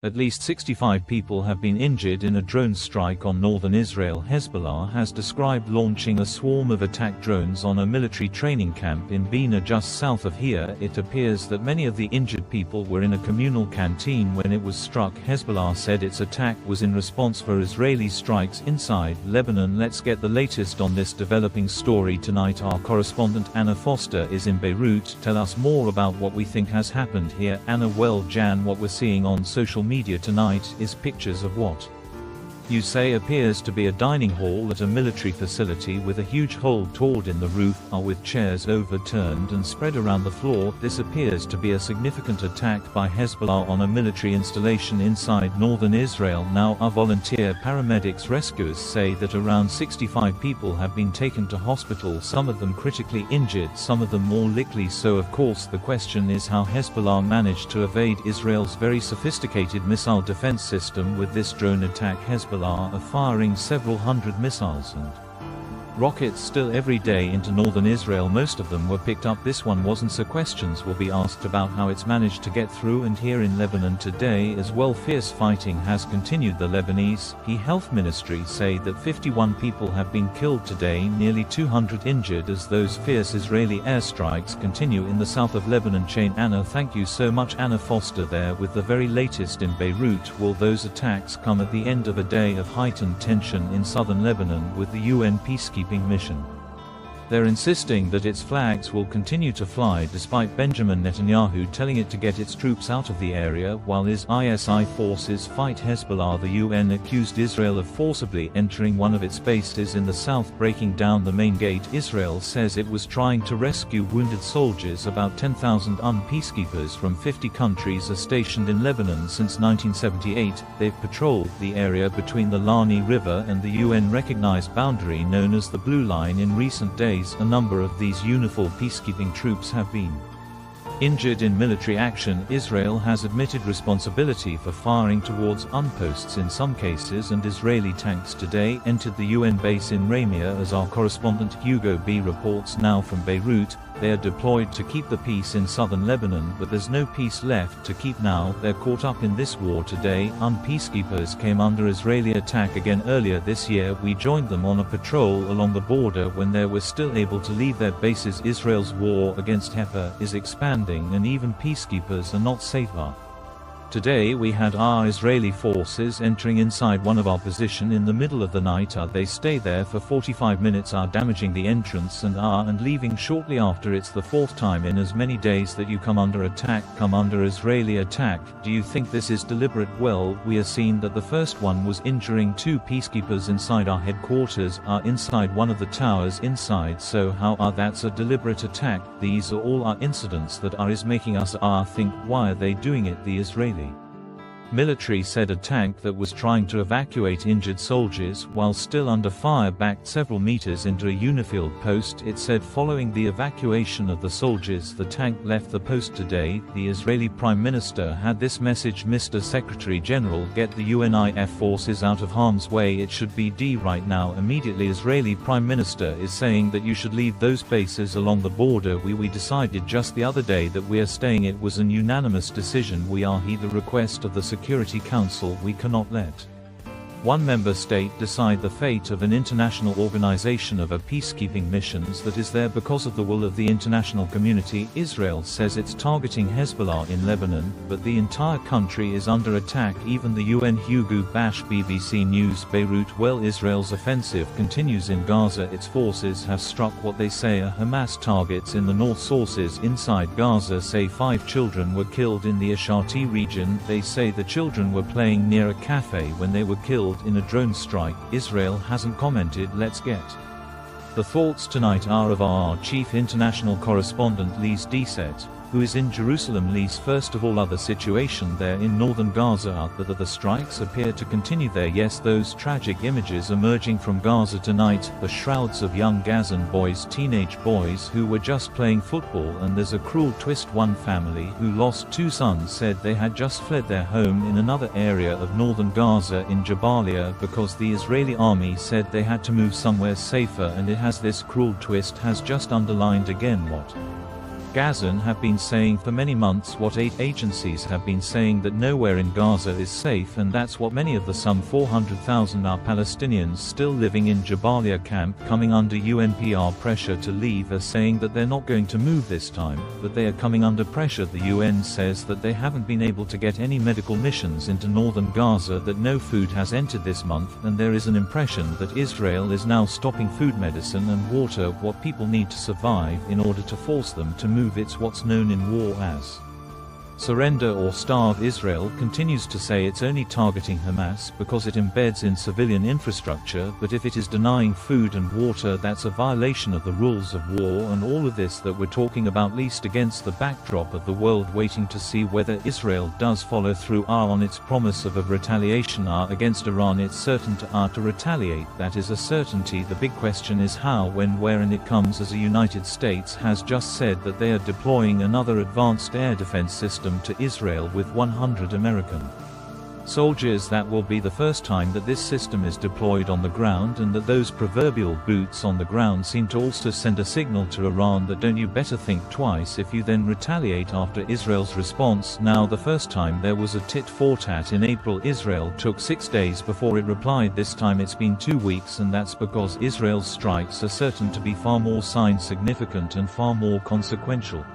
At least 65 people have been injured in a drone strike on northern Israel. Hezbollah has described launching a swarm of attack drones on a military training camp in Binyamina just south of here. It appears that many of the injured people were in a communal canteen when it was struck. Hezbollah said its attack was in response for Israeli strikes inside Lebanon. Let's get the latest on this developing story tonight. Our correspondent Anna Foster is in Beirut. Tell us more about what we think has happened here. Anna, well, Jan, what we're seeing on social media tonight is pictures of what you say appears to be a dining hall at a military facility with a huge hole torn in the roof, with chairs overturned and spread around the floor. This appears to be a significant attack by Hezbollah on a military installation inside northern Israel. Now, our volunteer paramedics rescuers say that around 65 people have been taken to hospital, some of them critically injured, some of them more likely so. Of course, the question is how Hezbollah managed to evade Israel's very sophisticated missile defense system with this drone attack. Hezbollah are firing several hundred missiles and rockets still every day into northern Israel. Most of them were picked up, this one wasn't, so questions will be asked about how it's managed to get through. And here in Lebanon today as well, fierce fighting has continued. The Lebanese health ministry say that 51 people have been killed today, nearly 200 injured as those fierce Israeli airstrikes continue in the south of Lebanon. Chain Anna, thank you so much. Anna Foster there with the very latest in Beirut. Will those attacks come at the end of a day of heightened tension in southern Lebanon with the UN peacekeeping mission? They're insisting that its flags will continue to fly despite Benjamin Netanyahu telling it to get its troops out of the area while his ISI forces fight Hezbollah. The UN accused Israel of forcibly entering one of its bases in the south, breaking down the main gate. Israel says it was trying to rescue wounded soldiers. About 10,000 peacekeepers from 50 countries are stationed in Lebanon since 1978. They've patrolled the area between the Lani River and the UN-recognized boundary known as the Blue Line. In recent days, a number of these uniformed peacekeeping troops have been injured in military action. Israel has admitted responsibility for firing towards outposts in some cases, and Israeli tanks today entered the UN base in Ramia. As our correspondent Hugo reports now from Beirut, they are deployed to keep the peace in southern Lebanon, but there's no peace left to keep now. They're caught up in this war today. Peacekeepers came under Israeli attack again earlier this year. We joined them on a patrol along the border when they were still able to leave their bases. Israel's war against Hezbollah is expanding and even peacekeepers are not safer. Today we had our Israeli forces entering inside one of our position in the middle of the night. They stay there for 45 minutes, damaging the entrance and leaving shortly after. It's the fourth time in as many days that you come under Israeli attack. Do you think this is deliberate? Well, we are seeing that the first one was injuring 2 peacekeepers inside our headquarters, inside one of the towers inside. So how that's a deliberate attack? These are all our incidents that is making us think, why are they doing it? The Israeli military said a tank that was trying to evacuate injured soldiers while still under fire backed several meters into a Unifield post. It said following the evacuation of the soldiers, the tank left the post today. The Israeli Prime Minister had this message: Mr. Secretary General, get the UNIF forces out of harm's way. It should be right now, immediately. Israeli Prime Minister is saying that you should leave those bases along the border. We decided just the other day that we are staying. It was an unanimous decision. We are the request of the Security Council. We cannot let one member state decide the fate of an international organization of a peacekeeping missions that is there because of the will of the international community. Israel says it's targeting Hezbollah in Lebanon, but the entire country is under attack, even the UN. Hugo, BBC News, Beirut. Well, Israel's offensive continues in Gaza. Its forces have struck what they say are Hamas targets in the north. Sources inside Gaza say 5 children were killed in the Ashati region. They say the children were playing near a cafe when they were killed in a drone strike. Israel hasn't commented. Let's get the thoughts tonight are of our chief international correspondent Lyse Doucet, who is in Jerusalem. Lyse, first of all, the situation there in northern Gaza, that the strikes appear to continue there. Yes, those tragic images emerging from Gaza tonight, the shrouds of young Gazan boys, teenage boys who were just playing football, and there's a cruel twist. One family who lost 2 sons said they had just fled their home in another area of northern Gaza in Jabalia because the Israeli army said they had to move somewhere safer, and it has this cruel twist has just underlined again what Gazan have been saying for many months what 8 agencies have been saying, that nowhere in Gaza is safe, and that's what many of the some 400,000 are Palestinians still living in Jabalia camp coming under UNPR pressure to leave are saying that they're not going to move this time, but they are coming under pressure. The UN says that they haven't been able to get any medical missions into northern Gaza, that no food has entered this month, and there is an impression that Israel is now stopping food, medicine and water, what people need to survive, in order to force them to move. It's what's known in war as surrender or starve. Israel continues to say it's only targeting Hamas because it embeds in civilian infrastructure, but if it is denying food and water, that's a violation of the rules of war. And all of this that we're talking about, least against the backdrop of the world waiting to see whether Israel does follow through on its promise of retaliation against Iran. It's certain to retaliate, that is a certainty. The big question is how, when, where, and it comes as the United States has just said that they are deploying another advanced air defense system to Israel with 100 American soldiers. That will be the first time that this system is deployed on the ground, and that those proverbial boots on the ground seem to also send a signal to Iran that don't you better think twice if you then retaliate after Israel's response. Now, the first time there was a tit-for-tat in April, Israel took 6 days before it replied. This time it's been 2 weeks, and that's because Israel's strikes are certain to be far more significant and far more consequential.